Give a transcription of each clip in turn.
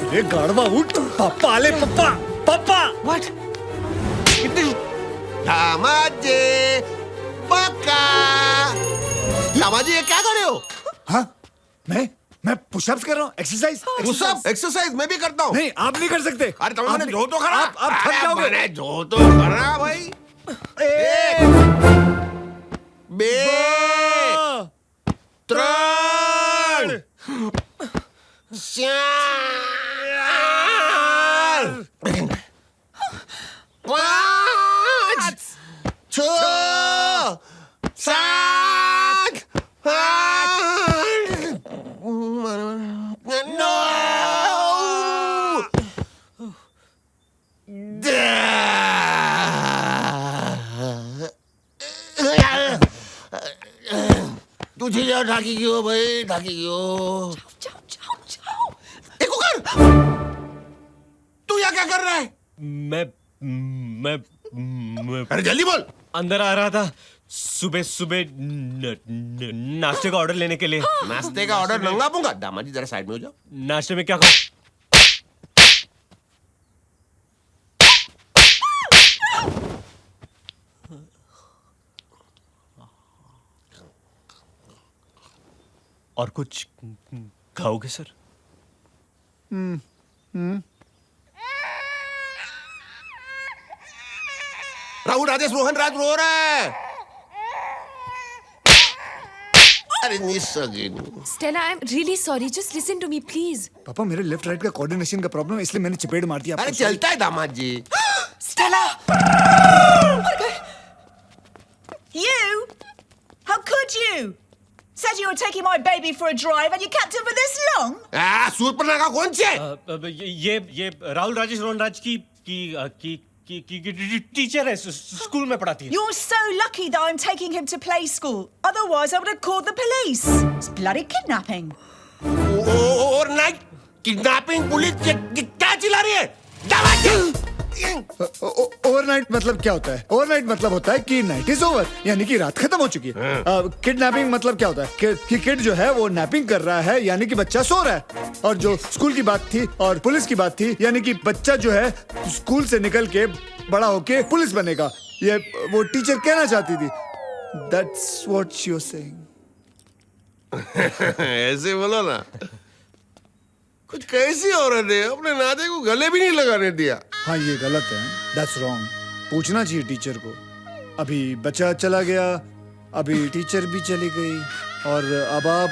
अरे गाड़वा उठ, पापा आले, पापा पापा। What? दामाद जी, पक्का। दामाद जी, ये क्या कर रहे हो? हाँ, मैं पुशअप्स कर रहा हूँ, एक्सरसाइज। पुशअप एक्सरसाइज मैं भी करता हूँ। नहीं, आप नहीं कर सकते। अरे तुम मैंने जो तो करा। आप थक जाओगे। मैंने जो तो करा भाई। एक, बे, त्रण, चार, पाँच, छह, सात, आठ, नौ, तुझे जाओ ढाकी क्यों भाई, ढाकी क्यों? जाओ जाओ जाओ। एक कर। तू यहाँ क्या कर रहा है? मैं अरे जल्दी बोल। अंदर आ रहा था सुबह सुबह नाश्ते का ऑर्डर लेने के लिए। नाश्ते का ऑर्डर मंगा दूंगा। दामाद जी जरा साइड में हो जाओ। नाश्ते में क्या खाऊं? और कुछ खाओगे सर? राहुल राजेश रोहन राज रो रहा है। अरे निस्सगिन। Stella, I'm really sorry. Just listen to me, please. पापा मेरे लेफ्ट राइट का कोऑर्डिनेशन का प्रॉब्लम है, इसलिए मैंने चपेट मार दिया। अरे चलता है दामाद जी। Stella! You? How could you? Said you were taking my baby for a drive and you kept him for this long? Surpanakha का कौन से? ये राहुल राजेश रोहन राज की टीचर है, स्कूल में पढ़ाती है। You're so lucky that I'm taking him to play school. Otherwise, I would have called the police. It's bloody kidnapping. और नाइट किडनैपिंग पुलिस क्या चिल्ला रही है? दामाद जी! ओवरनाइट मतलब क्या होता है? ओवरनाइट मतलब होता है कि नाइट इज ओवर, यानी कि रात खत्म हो चुकी है। किडनैपिंग मतलब क्या होता है कि किड जो है वो नैपिंग कर रहा है, यानी कि बच्चा सो रहा है। और जो स्कूल की बात थी और पुलिस की बात थी, यानी कि बच्चा जो है स्कूल से निकल के बड़ा होके पुलिस बनेगा, ये वो टीचर कहना चाहती थी। That's what she was saying. ऐसे बोलो ना। कुछ कैसी औरत है, अपने नाते को गले भी नहीं लगाने दिया। हाँ ये गलत है, दैट्स रॉन्ग। पूछना चाहिए टीचर को। अभी बच्चा चला गया, अभी टीचर भी चली गई, और अब आप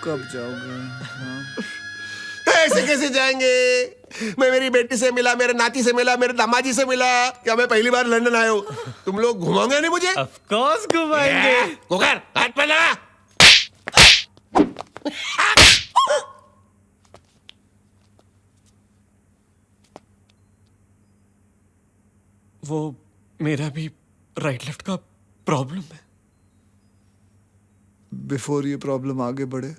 कब जाओगे? हाँ? ऐसे कैसे जाएंगे? मैं मेरी बेटी से मिला, मेरे नाती से मिला, मेरे दामाजी से मिला। क्या मैं पहली बार लंदन आया हूँ? तुम लोग घुमाओगे नहीं मुझे? ऑफ कोर्स घुमाएंगे। कुकर हाथ पे लगा। वो मेरा भी राइट लेफ्ट का प्रॉब्लम है। बिफोर ये प्रॉब्लम आगे बढ़े,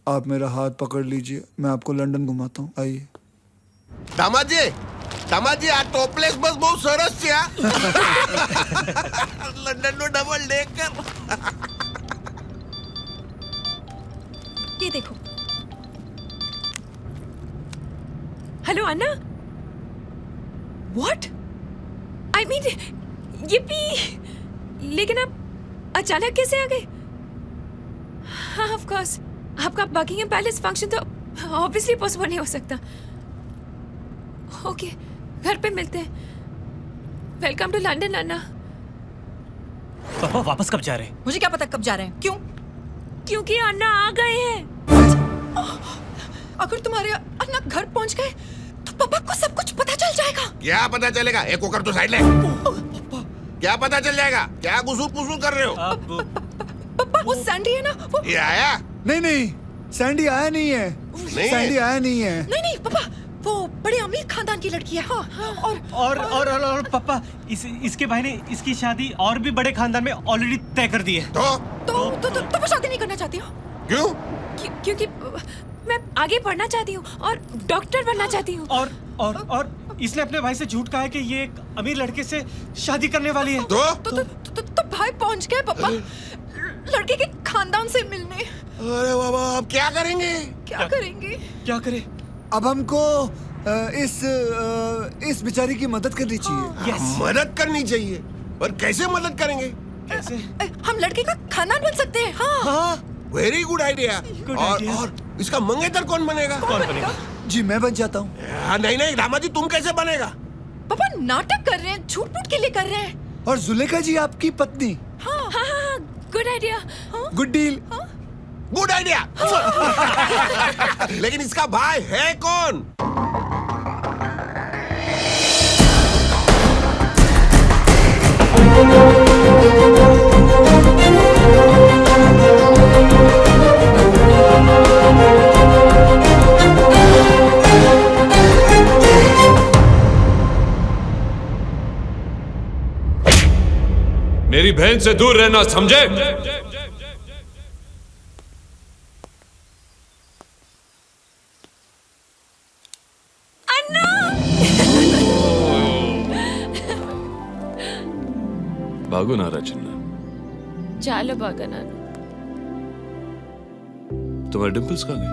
आप मेरा हाथ पकड़ लीजिए, मैं आपको लंदन घुमाता हूँ। आइए। दामाजी आ टॉपलेस बस बहुत सरस છે આ લંડન નો ડબલ ડેકર। ये देखो। Hello Anna. What? I mean, ये भी, लेकिन आप अचानक कैसे आ गए? हाँ ऑफ कोर्स, आपका बकिंगम पैलेस फंक्शन तो ऑब्वियसली पॉसिबल नहीं हो सकता। ओके, घर पे मिलते हैं। वेलकम टू लंदन अन्ना। पापा वापस कब जा रहे हैं? मुझे क्या पता कब जा रहे हैं? क्यों? क्योंकि अन्ना आ गए हैं। अगर तुम्हारे अन्ना घर पहुंच गए तो पापा को सब कुछ पता चल जाएगा। क्या पता चलेगा? एक कुकर तो साइड ले। क्या पता चल जाएगा? क्या गुसूर पुसूर कर रहे हो? पापा वो सैंडी है ना, वो ये आया? नहीं, सैंडी आया नहीं है। सैंडी आया नहीं है। नहीं पापा, वो बड़े अमीर खानदान की लड़की है। हाँ, और पापा इसके भाई ने इसकी शादी और भी बड़े खानदान में ऑलरेडी तय कर दी है। तो वो शादी नहीं करना चाहती हो? क्यों? क्योंकि मैं आगे पढ़ना चाहती हूँ और डॉक्टर बनना चाहती हूँ। और इसने अपने भाई से झूठ कहा है कि ये एक अमीर लड़के से शादी करने वाली है। तो भाई पहुंच गए पापा लड़के के खानदान से मिलने। अरे बाबा अब क्या करेंगे? क्या करेंगे? क्या करे? अब हमको इस बेचारी की मदद करनी चाहिए। यस। मदद करनी चाहिए, पर कैसे मदद करेंगे? कैसे? हम लड़के का खानदान बन सकते हैं। हाँ। हाँ, very good idea. Good idea. और इसका मंगेतर कौन बनेगा? कौन बनेगा? जी मैं बन जाता हूँ। नहीं नहीं दामाद जी, तुम कैसे बनेगा? पापा नाटक कर रहे हैं, झूठ मूठ के लिए कर रहे हैं। और जुलेखा जी आपकी पत्नी। हाँ हाँ हाँ, गुड आइडिया। हाँ गुड डील। Good idea. लेकिन इसका भाई है कौन? मेरी बहन से दूर रहना, समझे? भागो नारा चिन्ना। चालो बागना। तुम्हारे डिंपल्स कहाँ गए?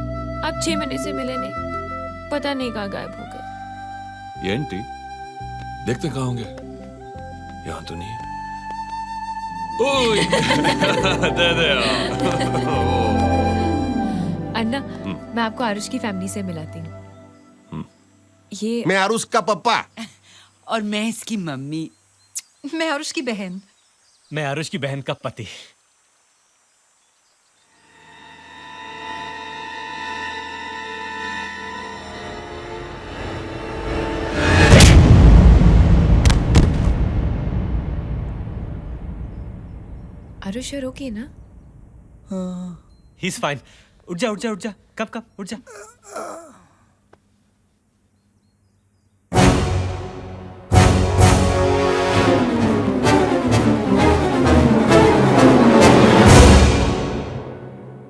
आप 6 महीने से मिले नहीं, पता नहीं कहाँ गायब हो गए। ये आंटी देखते कहाँ होंगे? यहाँ तो नहीं है। ओए, दे दे अन्ना, मैं आपको आरुष की फैमिली से मिलाती हूँ। ये मैं आरुष का पप्पा। और मैं इसकी मम्मी। मैं आरुष की बहन। मैं आरुष की बहन का पति। आरुष you're okay ना? He is fine. उठ जा उठ जा उठ जा। कब कब उठ जा।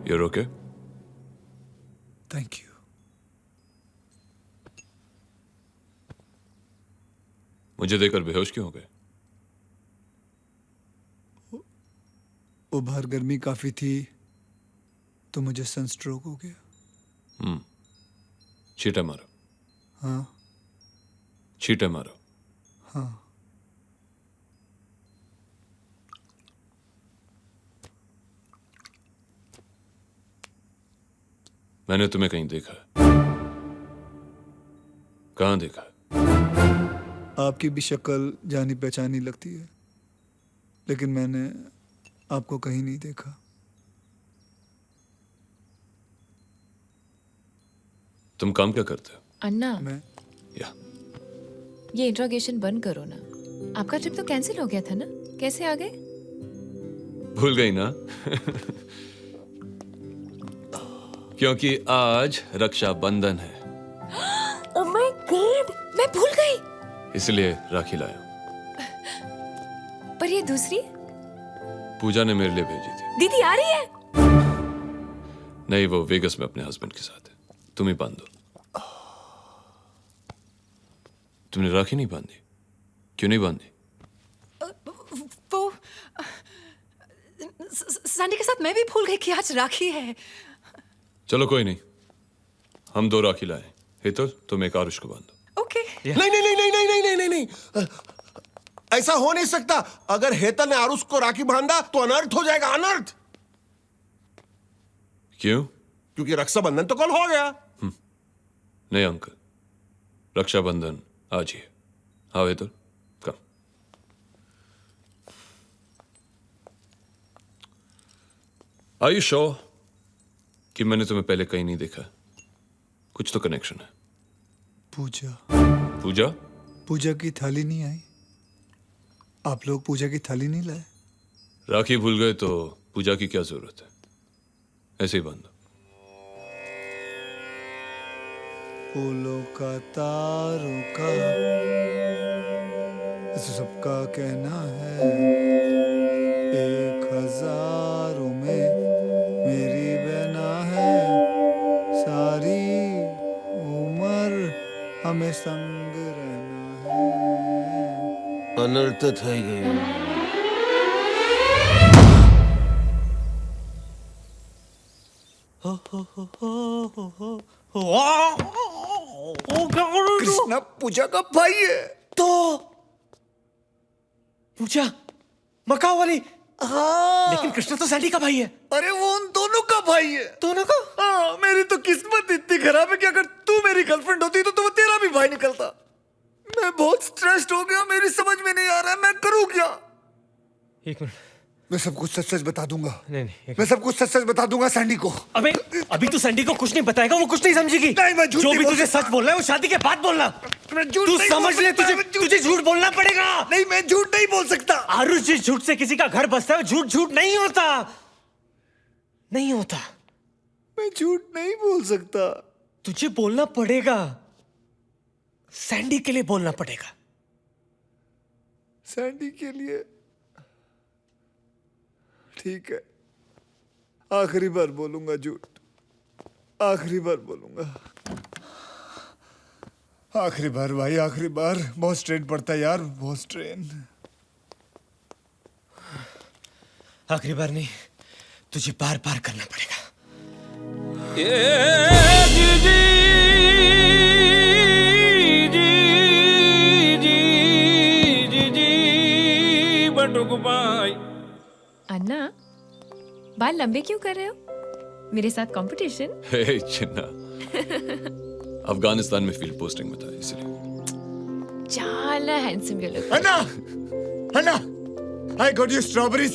You're okay? Thank you. मुझे देखकर बेहोश क्यों हो गए? वो बाहर गर्मी काफी थी तो मुझे सनस्ट्रोक हो गया। छींटे मारो। हाँ छींटे मारो। हाँ। मैंने तुम्हें कहीं देखा है। कहाँ देखा है? आपकी भी शक्ल जानी पहचानी लगती है, लेकिन मैंने आपको कहीं नहीं देखा। तुम काम क्या करते हो? अन्ना, मैं या ये इंट्रोगेशन बंद करो ना। आपका ट्रिप तो कैंसिल हो गया था ना? कैसे आ गए? भूल गई ना? क्योंकि आज रक्षाबंधन है, ओह माय गॉड, मैं भूल गई। इसलिए राखी लाया। पर ये दूसरी पूजा ने मेरे लिए भेजी थी। दीदी आ रही है? नहीं, वो वेगस में अपने हस्बैंड के साथ है। तुम ही बांध दो। तुमने राखी नहीं बांधी? क्यों नहीं बांधी? वो सैंडी के साथ मैं भी भूल गई कि आज राखी है। चलो कोई नहीं, हम 2 राखी लाए। हितल, तुम एक आरुष को बांधो। ओके। नहीं नहीं नहीं नहीं नहीं नहीं नहीं नहीं नहीं, ऐसा हो नहीं सकता। अगर हेतल ने आरुष को राखी बांधा तो अनर्थ हो जाएगा, अनर्थ। क्यों? क्योंकि रक्षाबंधन तो कल हो गया। नहीं अंकल, रक्षाबंधन आज ही है। हाँ हितल, कम। आर यू श्योर कि मैंने तुम्हें पहले कहीं नहीं देखा? कुछ तो कनेक्शन है। पूजा पूजा? पूजा की थाली नहीं आई? आप लोग पूजा की थाली नहीं लाए? राखी भूल गए तो पूजा की क्या जरूरत है? ऐसे ही बांधो। फूलों का तारों का सबका कहना है, 1000 में मेरी बहना है, सारी उम्र हमें संग रहना है। अनर्थ થઈ ગયું। कृष्णा पूजा का भाई है। तो पूजा मकाओ वाली। हाँ लेकिन कृष्णा तो सैंडी का भाई है। अरे वो उन दोनों का भाई है। दोनों का? हाँ मेरी तो किस्मत इतनी खराब है कि अगर तू मेरी गर्लफ्रेंड होती तो वो तेरा भी भाई निकलता। मैं बहुत स्ट्रेस्ड हो गया, मेरी समझ में नहीं आ रहा है मैं करूँ क्या। एक मिनट, मैं सब कुछ सच सच बता दूंगा। नहीं, मैं सब कुछ सच सच बता दूंगा सैंडी को। अबे अभी तू सैंडी को कुछ नहीं बताएगा, वो कुछ नहीं समझेगी। नहीं, मैं झूठ जो नहीं भी बोल तुझे सकता। सच बोलना है वो शादी के बाद बोलना। मैं झूठ तू नहीं समझ बोल ले, सकता, तुझे मैं झूठ- तुझे झूठ बोलना पड़ेगा। नहीं मैं झूठ नहीं बोल सकता। आरुष, जिस झूठ से किसी का घर बसता है झूठ झूठ नहीं होता, नहीं होता। मैं झूठ नहीं बोल सकता। तुझे बोलना पड़ेगा, सैंडी के लिए बोलना पड़ेगा। सैंडी के लिए ठीक है, आखिरी बार बोलूंगा झूठ, आखिरी बार बोलूंगा। आखिरी बार भाई, आखिरी बार। बहुत स्ट्रेन पड़ता है यार, बहुत स्ट्रेन। आखिरी बार नहीं, तुझे बार बार करना पड़ेगा। अन्ना, बाल लंबे क्यों कर रहे हो? मेरे साथ कंपटीशन? हे चिन्ना, अफगानिस्तान में फील्ड पोस्टिंग में था इसलिए। చాలా handsome you look. Anna, anna, I got you strawberries,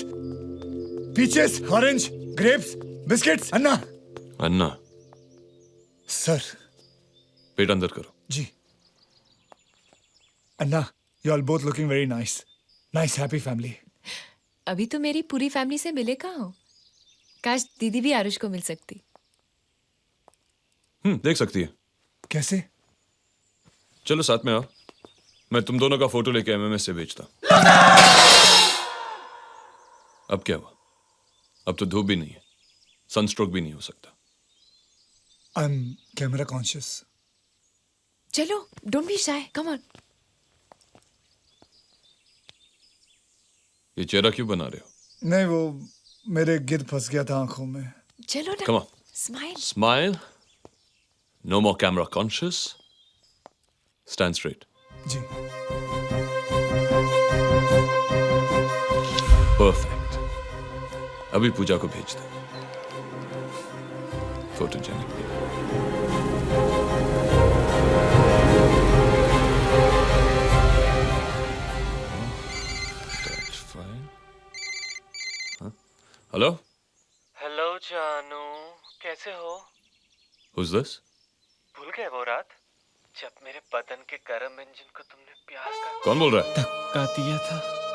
peaches, orange, grapes, biscuits. Anna. Anna, sir. पेट अंदर करो। जी। अन्ना, you all both looking very nice. Nice, happy family. अभी तो मेरी पूरी फैमिली से मिले कहाँ हो? काश दीदी भी आरुष को मिल सकती। देख सकती है। कैसे? चलो साथ में आओ, मैं तुम दोनों का फोटो लेके एमएमएस से भेजता। अब क्या हुआ? अब तो धूप भी नहीं है, सनस्ट्रोक भी नहीं हो सकता। I'm camera conscious. चलो, don't be shy, come on. ये चेहरा क्यों बना रहे हो? नहीं वो मेरे गिद्ध फंस गया था आंखों में। चलो ना। Come on. Smile. Smile. No more camera conscious. Stand straight. जी। Perfect. अभी पूजा को भेज दे। Photogenic. That's fine. Huh? Hello? Hello जानू, कैसे हो? Who's this? भूल गए वो रात जब मेरे बदन के गर्म इंजन को तुमने प्यार का कौन बोल रहा है? धक्का दिया था?